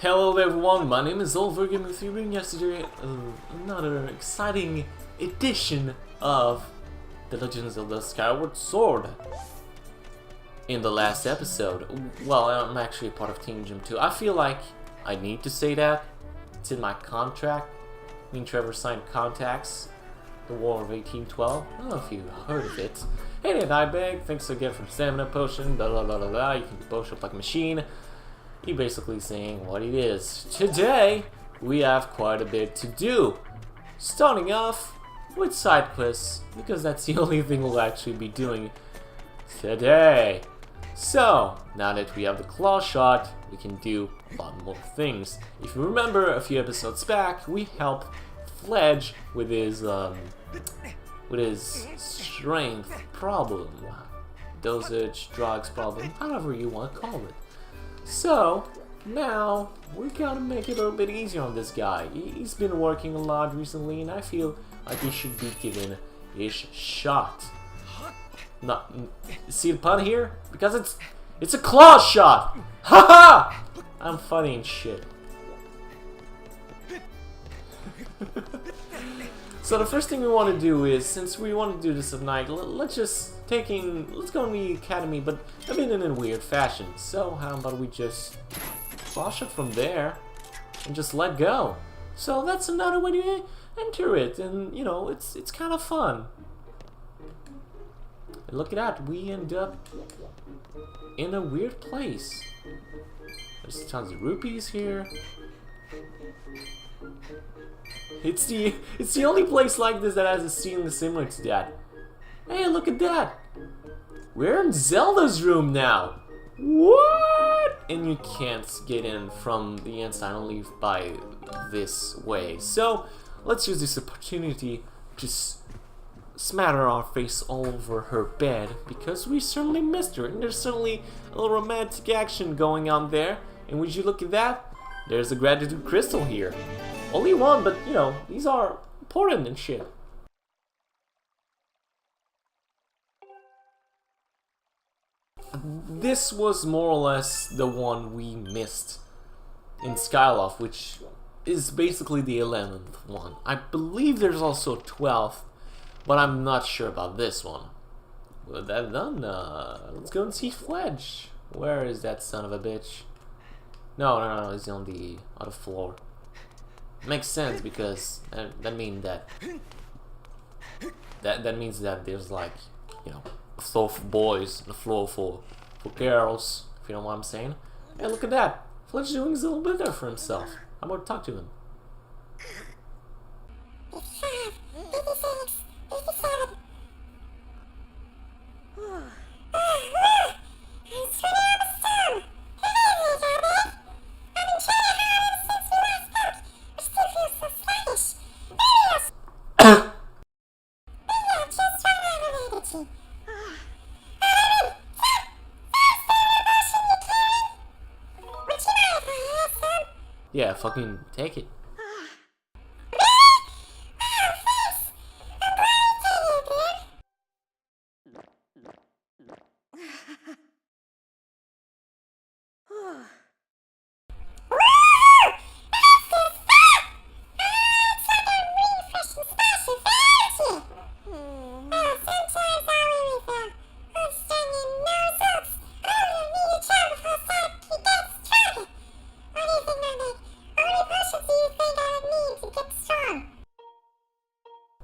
Hello everyone, my name is Olvergame with you bringing yesterday another exciting edition of The Legends of the Skyward Sword. In the last episode, well, I'm actually a part of Team Gym 2. I feel like I need to say that. It's in my contract. Me and Trevor signed contacts. The War of 1812. I don't know if you heard of it. Hey there, Nightbag. Thanks again for Stamina Potion. Blah blah blah blah blah. You can be potion up like a machine. He basically saying what it is. Today, we have quite a bit to do. Starting off with side quests, because that's the only thing we'll actually be doing today. So, now that we have the claw shot, we can do a lot more things. If you remember a few episodes back, we helped Fledge with his strength problem, dosage, drugs problem, however you want to call it. So, now, we gotta make it a little bit easier on this guy. He's been working a lot recently, and I feel like he should be given his shot. Not, see the pun here? Because it's a claw shot! Haha! I'm funny and shit. So the first thing we want to do is, since we want to do this at night, let's go in the academy, but a bit in a weird fashion. So how about we just flush it from there and just let go? So that's another way to enter it, and you know, it's kind of fun. And look at that, we end up in a weird place. There's tons of rupees here. It's the only place like this that has a ceiling similar to that. Hey, look at that! We're in Zelda's room now! What? And you can't get in from the inside, only by this way. So, let's use this opportunity to smatter our face all over her bed, because we certainly missed her, and there's certainly a little romantic action going on there. And would you look at that? There's a gratitude crystal here. Only one, but you know, these are important and shit. This was more or less the one we missed in Skyloft, which is basically the 11th one. I believe there's also a 12th, but I'm not sure about this one. With that done, let's go and see Fledge. Where is that son of a bitch? No, he's on the other floor. Makes sense, because that means that means that there's, like, you know, a floor for boys and a floor for girls, if you know what I'm saying. Hey, look at that! Fletch doing his little bit there for himself. I'm going to talk to him. Yeah, fucking take it.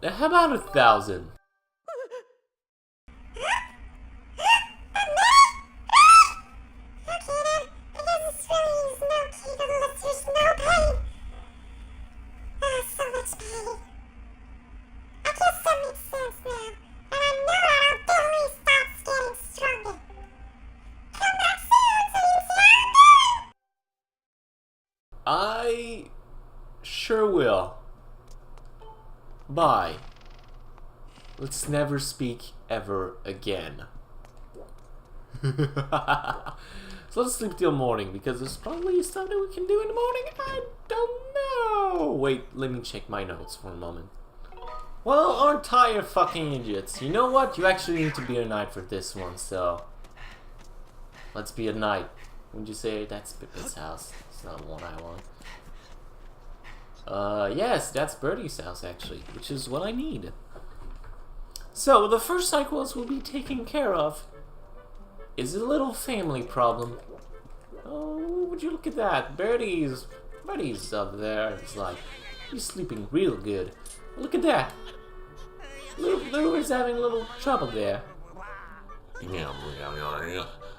How about 1,000? I sure will. Bye. Let's never speak ever again. So let's sleep till morning, because there's probably stuff that we can do in the morning. I don't know. Wait, let me check my notes for a moment. Well, aren't I fucking idiots? You know what? You actually need to be a knight for this one, so let's be a knight. Would you say that's Pippin's house? not what I want. Yes, that's Birdie's house, actually, which is what I need. So, the first Sidequest will be taken care of is a little family problem. Oh, would you look at that? Birdie's up there. It's like, he's sleeping real good. Look at that. Lou is having a little trouble there.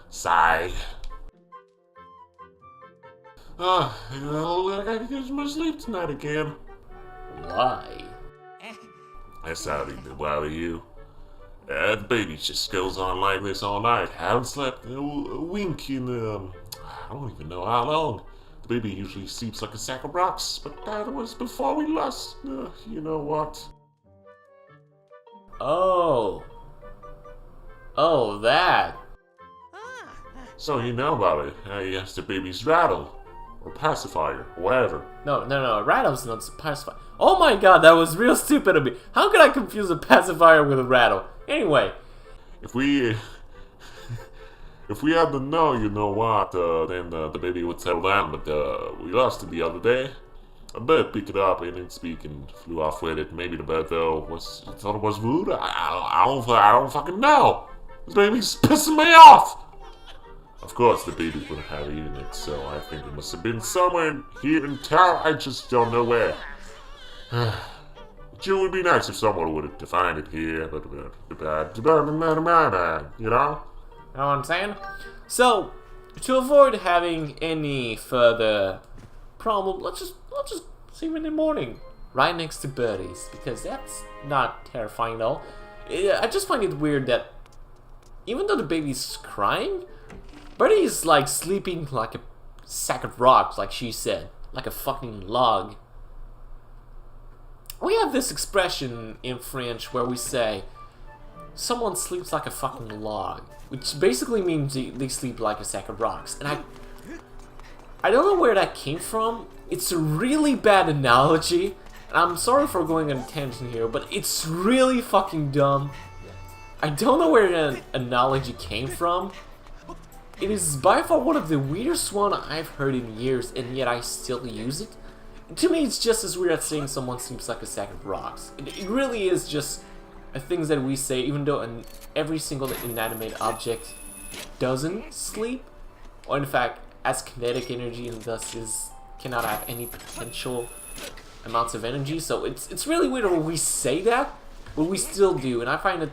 Sigh. I gotta get my sleep tonight again. Why? That's how they do bother you. The baby just goes on like this all night. Haven't slept a wink in, I don't even know how long. The baby usually sleeps like a sack of rocks, but that was before we lost, you know what. Oh, that. So you know about it. Yes, the baby's rattle. Or pacifier, or whatever. No, rattle's not a pacifier. Oh my god, that was real stupid of me. How could I confuse a pacifier with a rattle? Anyway. If we had to know, you know what, then the baby would settle down, but we lost it the other day. A bird picked it up and didn't speak and flew off with it. Maybe the bird, though, thought it was rude. I don't fucking know. This baby's pissing me off. Of course, the baby would have eaten it, so I think it must have been somewhere here in town. I just don't know where. It would be nice if someone would have defined it here, but you know? You know what I'm saying? So, to avoid having any further problem, let's just see him in the morning, right next to Birdie's, because that's not terrifying at all. I just find it weird that even though the baby's crying, Birdie's like sleeping like a sack of rocks, like she said, like a fucking log. We have this expression in French where we say, someone sleeps like a fucking log, which basically means they sleep like a sack of rocks. And I don't know where that came from. It's a really bad analogy. And I'm sorry for going on a tangent here, but it's really fucking dumb. I don't know where the analogy came from. It is by far one of the weirdest one I've heard in years, and yet I still use it. To me, it's just as weird as saying someone sleeps like a sack of rocks. It really is just things that we say, even though every single inanimate object doesn't sleep, or in fact has kinetic energy and thus cannot have any potential amounts of energy. So it's really weird when we say that, but we still do, and I find it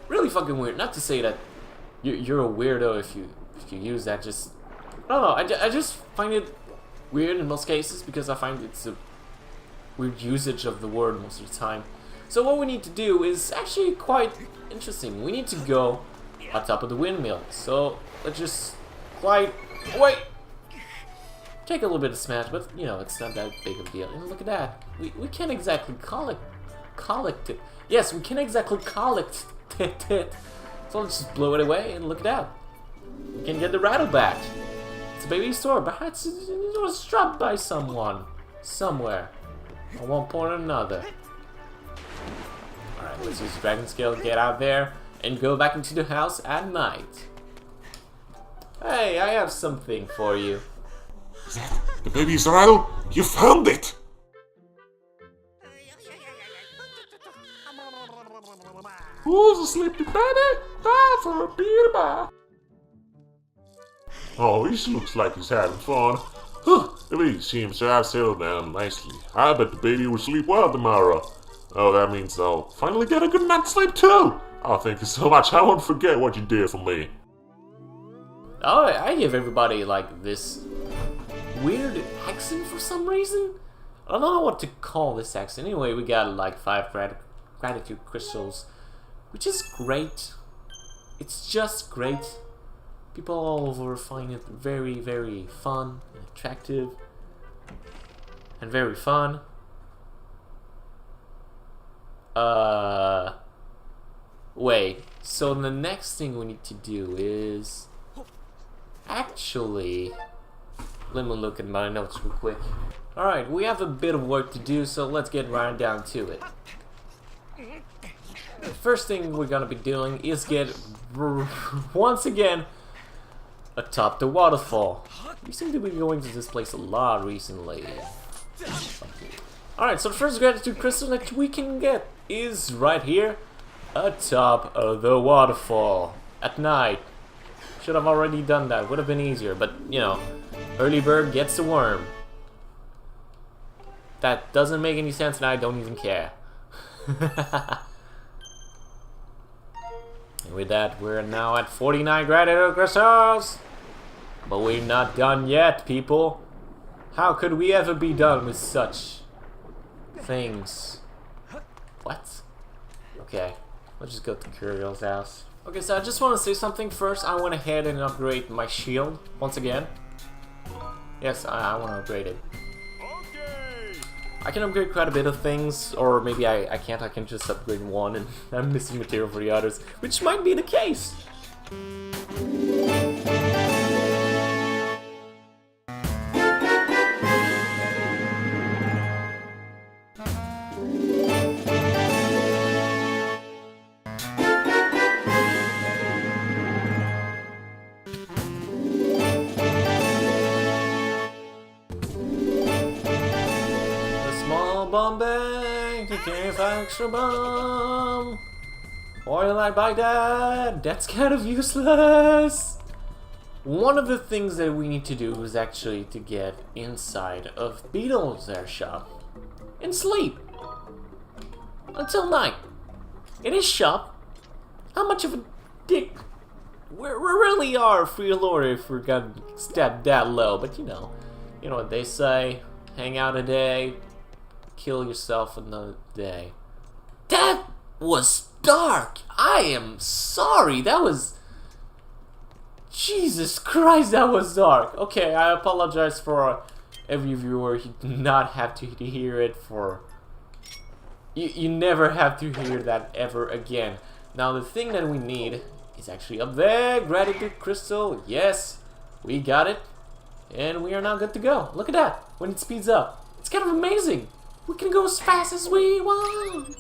really fucking weird. Not to say that you're a weirdo if you use that. Just I don't know. I just find it weird in most cases because I find it's a weird usage of the word most of the time. So what we need to do is actually quite interesting. We need to go on top of the windmill. So let's just take a little bit of smash, but you know, it's not that big of a deal. And look at that. We can't exactly collect it. Yes, we can't exactly collect it. So let's just blow it away and look at that. We can get the rattle back. It's a baby store, but it was dropped by someone somewhere at one point or another. Alright, let's use Dragon Scale to get out there and go back into the house at night. Hey, I have something for you. Is that the baby's rattle? You found it! Who's a sleepy baby? Time for a beer bar. Oh, he looks like he's having fun. The baby seems to have settled down nicely. I bet the baby will sleep well tomorrow. Oh, that means I'll finally get a good night's sleep too. Oh, thank you so much. I won't forget what you did for me. Oh, I give everybody like this weird accent for some reason. I don't know what to call this accent. Anyway, we got like 5 gratitude crystals, which is great. It's just great. People all over find it very, very fun and attractive and very fun. Wait, so the next thing we need to do is actually, let me look at my notes real quick. Alright, we have a bit of work to do, so let's get right down to it. The first thing we're gonna be doing is get, once again, atop the waterfall. We seem to be going to this place a lot recently. Alright, so the first gratitude crystal that we can get is right here atop of the waterfall at night. Should have already done that, would have been easier, but you know, early bird gets the worm. That doesn't make any sense and I don't even care. And with that, we're now at 49 gratitude crystals. But we're not done yet, people. How could we ever be done with such things? What? Okay, let's just go to Curiel's house. Okay, so I just want to say something first. I went ahead and upgrade my shield once again. Yes, I want to upgrade it. I can upgrade quite a bit of things, or maybe I can't. I can just upgrade one and I'm missing material for the others, which might be the case. Bomb bank, you can't find extra bomb. Oil I buy that? That's kind of useless. One of the things that we need to do is actually to get inside of Beetle's airshop and sleep until night. In his shop, how much of a dick we really are freeloader if we're gonna step that low, but you know what they say, hang out a day, kill yourself another day. That was dark. I am sorry. That was... Jesus Christ, that was dark. Okay, I apologize for every viewer. You do not have to hear it for... You never have to hear that ever again. Now, the thing that we need is actually up there. Gratitude crystal. Yes, we got it. And we are now good to go. Look at that. When it speeds up. It's kind of amazing. We can go as fast as we want.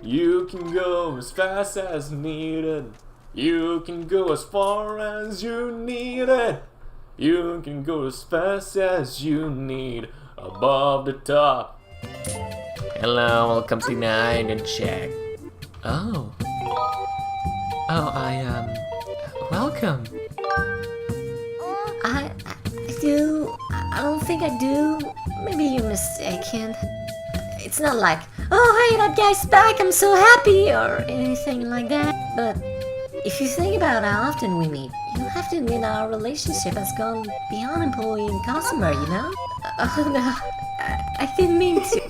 You can go as fast as needed. You can go as far as you need it. You can go as fast as you need above the top. Hello, welcome to Nine and Check. Oh, welcome. I don't think I do. Maybe you're mistaken. It's not like, oh hey, that guy's back, I'm so happy, or anything like that. But if you think about how often we meet, you have to admit our relationship has gone beyond employee and customer, you know? Oh no, I didn't mean to.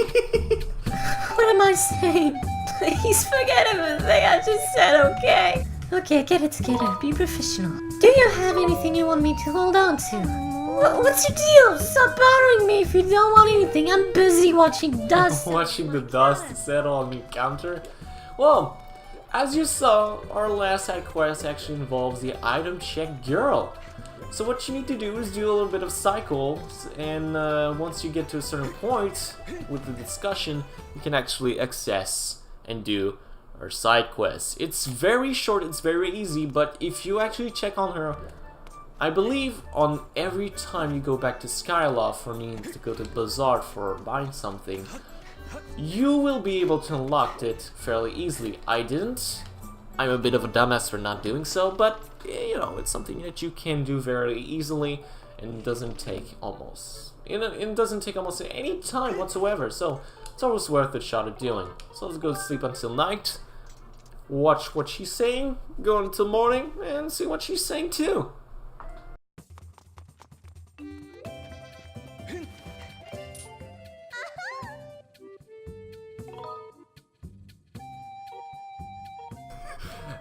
What am I saying? Please forget everything I just said, okay? Okay, get it together, be professional. Do you have anything you want me to hold on to? What's your deal? Stop bothering me if you don't want anything. I'm busy watching dust. Watching the dust settle on the counter? Well, as you saw, our last side quest actually involves the item check girl. So what you need to do is do a little bit of cycles, and once you get to a certain point with the discussion, you can actually access and do her side quests. It's very short, it's very easy, but if you actually check on her, I believe on every time you go back to Skyloft for needing to go to Bazaar for buying something, you will be able to unlock it fairly easily. I didn't. I'm a bit of a dumbass for not doing so, but you know, it's something that you can do very easily and it doesn't take almost any time whatsoever, so it's always worth a shot at doing. So let's go to sleep until night, watch what she's saying, go until morning, and see what she's saying too.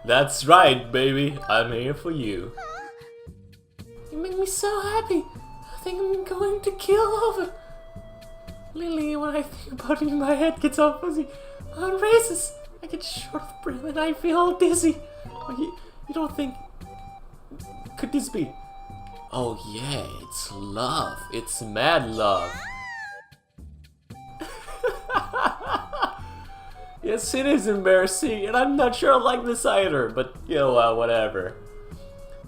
That's right, baby. I'm here for you. You make me so happy. I think I'm going to kill over. Lily, when I think about you, my head gets all fuzzy. My heart races. I get short of breath and I feel all dizzy. You don't think... Could this be? Oh yeah, it's love. It's mad love. Yes, it is embarrassing, and I'm not sure I like this either, but you know, whatever.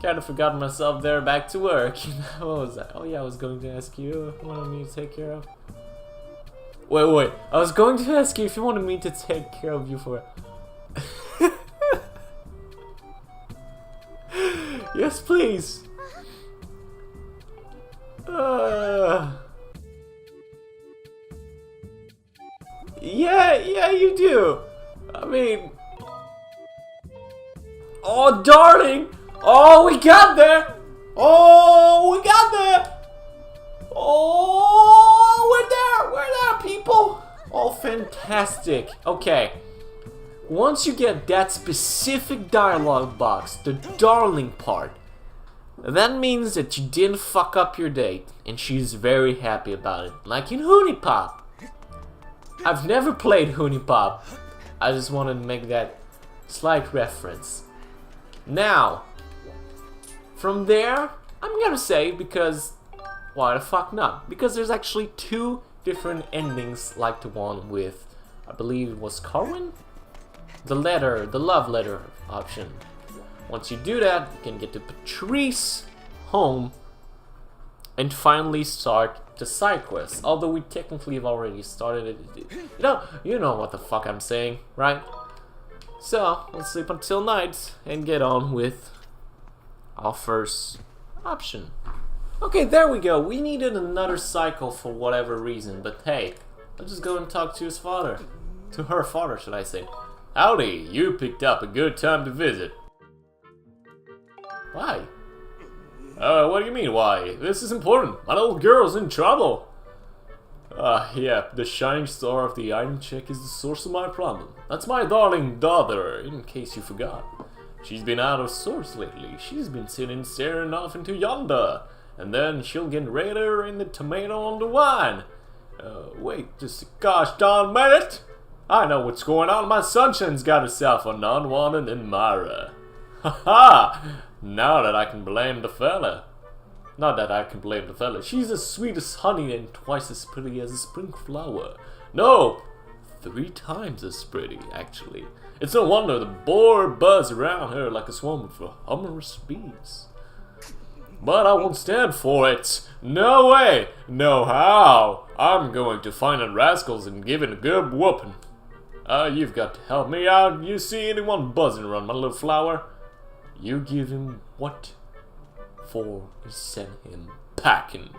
Kinda forgot myself there, back to work. What was that? Oh yeah, I was going to ask you if you wanted me to take care of... Wait. I was going to ask you if you wanted me to take care of you for... Yes, please. Yeah, you do. I mean... Oh, darling! Oh, we got there! Oh, we're there, people! Oh, fantastic. Okay. Once you get that specific dialogue box, the darling part, that means that you didn't fuck up your date, and she's very happy about it. Like in Hoonie Pop. I've never played Hoonie Pop. I just wanted to make that slight reference. Now, from there, I'm gonna say, because why the fuck not? Because there's actually 2 different endings like the one with, I believe it was Carwin? The love letter option. Once you do that, you can get to Patrice home and finally start the side quest. Although we technically have already started it. You know what the fuck I'm saying, right? So, let's sleep until night and get on with our first option. Okay, there we go. We needed another cycle for whatever reason, but hey, let's just go and talk to his father. To her father, should I say. Howdy, you picked up a good time to visit. Why? What do you mean, why? This is important. My little girl's in trouble. Yeah, the shining star of the item check is the source of my problem. That's my darling daughter, in case you forgot. She's been out of sorts lately. She's been sitting staring off into yonder. And then she'll get redder in the tomato on the wine. Wait just a gosh darn minute. I know what's going on. My sunshine's got herself an unwanted admirer. Ha! Now that I can blame the fella. Not that I can blame the fella. She's as sweet as honey and twice as pretty as a spring flower. No! 3 times as pretty, actually. It's no wonder the boar buzz around her like a swarm of humorous bees. But I won't stand for it. No way! No how! I'm going to find the rascals and give it a good whooping. You've got to help me out. You see anyone buzzing around my little flower? You give him what for and send him packing.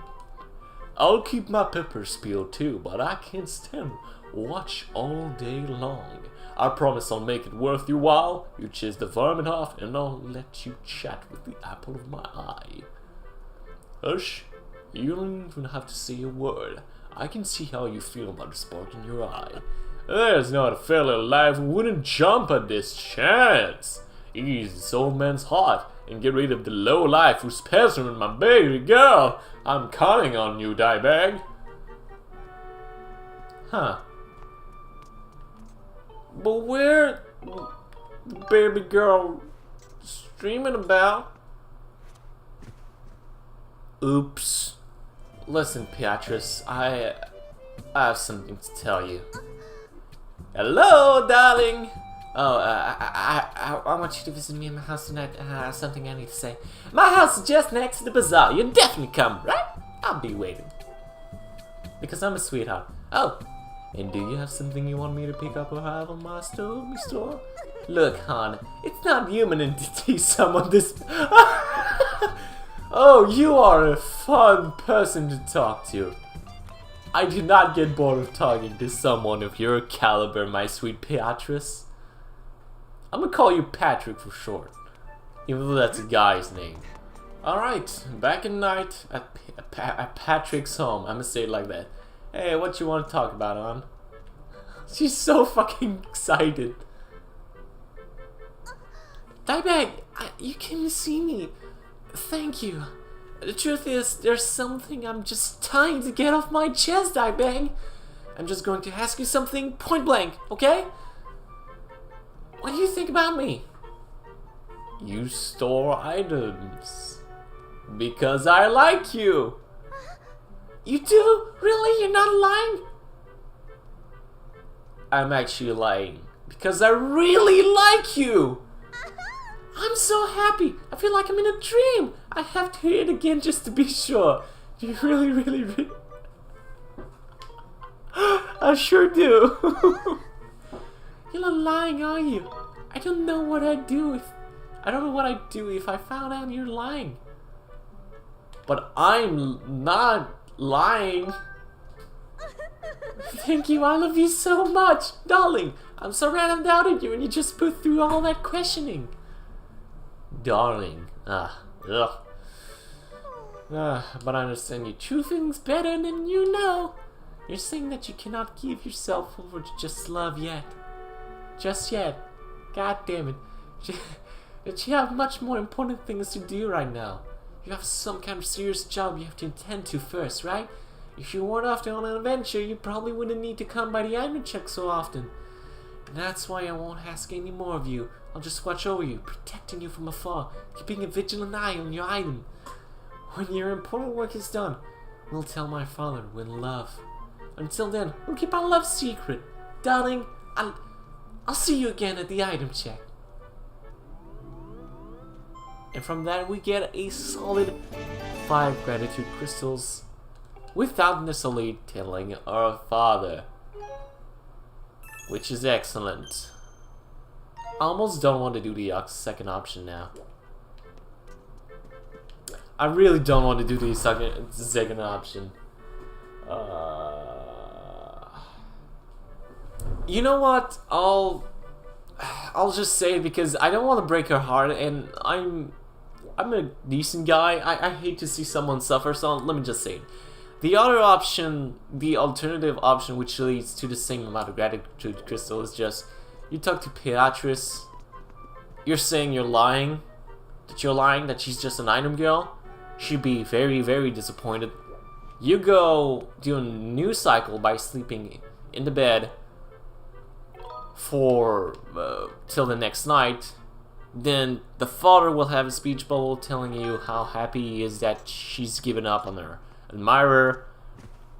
I'll keep my peppers peeled too, but I can't stand watch all day long. I promise I'll make it worth your while. You chase the vermin off and I'll let you chat with the apple of my eye. Hush, you don't even have to say a word. I can see how you feel about the spark in your eye. There's not a fella alive who wouldn't jump at this chance. Ease this old man's heart and get rid of the low life who's pestering my baby girl. I'm counting on you, Diebag. Huh. But where the baby girl streaming about? Oops. Listen, Beatrice, I have something to tell you. Hello, darling. Oh, I want you to visit me in my house tonight. I have something I need to say. My house is just next to the bazaar. You definitely come, right? I'll be waiting. Because I'm a sweetheart. Oh, and do you have something you want me to pick up or have on my store? Look, hon, it's not human to tease someone this... Oh, you are a fun person to talk to. I do not get bored of talking to someone of your caliber, my sweet Beatrice. I'm gonna call you Patrick for short, even though that's a guy's name. Alright, back in night at Patrick's home. I'm gonna say it like that. Hey, what you want to talk about, hon? She's so fucking excited. Diebag, you came to see me. Thank you. The truth is, there's something I'm just trying to get off my chest, Diebag. I'm just going to ask you something point blank, okay? What do you think about me? You store items. Because I like you. You do? Really? You're not lying? I'm actually lying. Because I really like you. I'm so happy. I feel like I'm in a dream. I have to hear it again just to be sure. You really... I sure do. You're not lying, are you? I don't know what I'd do if... I don't know what I'd do if I found out you're lying. But I'm not lying. Thank you, I love you so much. Darling, I'm sorry I doubted you and you just put through all that questioning. Darling. But I understand you two things better than you know. You're saying that you cannot give yourself over to just love yet. Just yet. God damn it. That you have much more important things to do right now. You have some kind of serious job you have to attend to first, right? If you weren't off on an adventure, you probably wouldn't need to come by the item check so often. And that's why I won't ask any more of you. I'll just watch over you, protecting you from afar, keeping a vigilant eye on your item. When your important work is done, we'll tell my father we're in love. Until then, we'll keep our love secret. Darling, I'll see you again at the item check. And from that we get a solid 5 gratitude crystals without necessarily telling our father, which is excellent. I almost don't want to do the second option now. I really don't want to do the second option. You know what? I'll just say it because I don't want to break her heart, and I'm a decent guy. I hate to see someone suffer, so let me just say it. The other option, the alternative option, which leads to the same amount of gratitude crystal, is just you talk to Beatrice. You're saying you're lying, that she's just an item girl. She'd be very disappointed. You go do a new cycle by sleeping in the bed for till the next night. Then the father will have a speech bubble telling you how happy he is that she's given up on her admirer,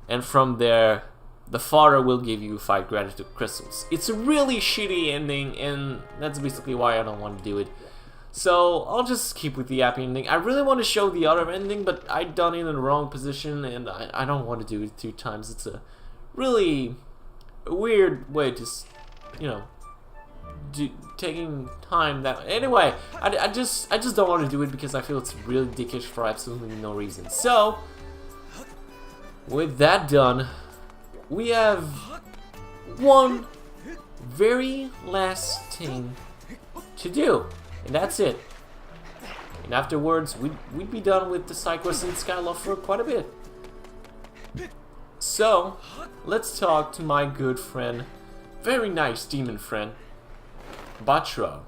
and from there the father will give you 5 gratitude crystals. It's a really shitty ending, and that's basically why I don't want to do it. So I'll just keep with the happy ending. I really want to show the other ending, but I done it in the wrong position, and I don't want to do it 2 times. It's a really weird way to, you know, taking time that. Anyway, I just don't want to do it because I feel it's really dickish for absolutely no reason. So with that done, we have one very last thing to do, and that's it. And afterwards, we'd be done with the Sidequesting and Skyward for quite a bit. So let's talk to my good friend, very nice demon friend, Batro.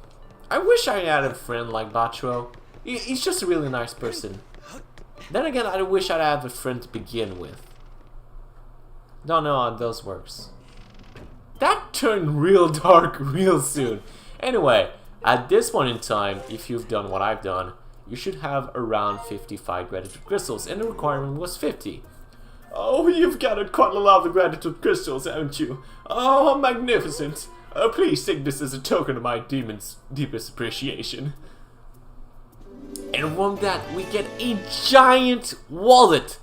I wish I had a friend like Batro. He's just a really nice person. Then again, I wish I'd have a friend to begin with. Don't know how those works. That turned real dark real soon. Anyway, at this point in time, if you've done what I've done, you should have around 55 gratitude crystals, and the requirement was 50. Oh, you've gathered quite a lot of the gratitude crystals, haven't you? Oh, magnificent. Please take this as a token of my demon's deepest appreciation. And from that, we get a giant wallet.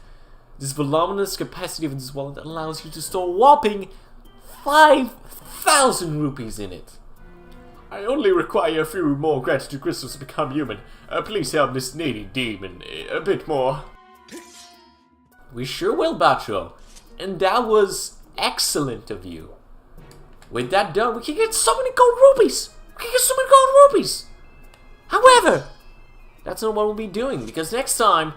This voluminous capacity of this wallet allows you to store a whopping 5,000 rupees in it. I only require a few more gratitude crystals to become human. Please help this needy demon a bit more. We sure will, Batro. And that was excellent of you. With that done, we can get so many gold rupees. However, that's not what we'll be doing, because next time,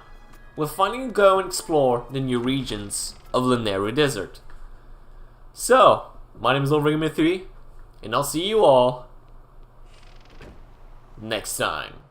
we'll finally go and explore the new regions of Lanera Desert. So, my name is Overgamer3, and I'll see you all next time.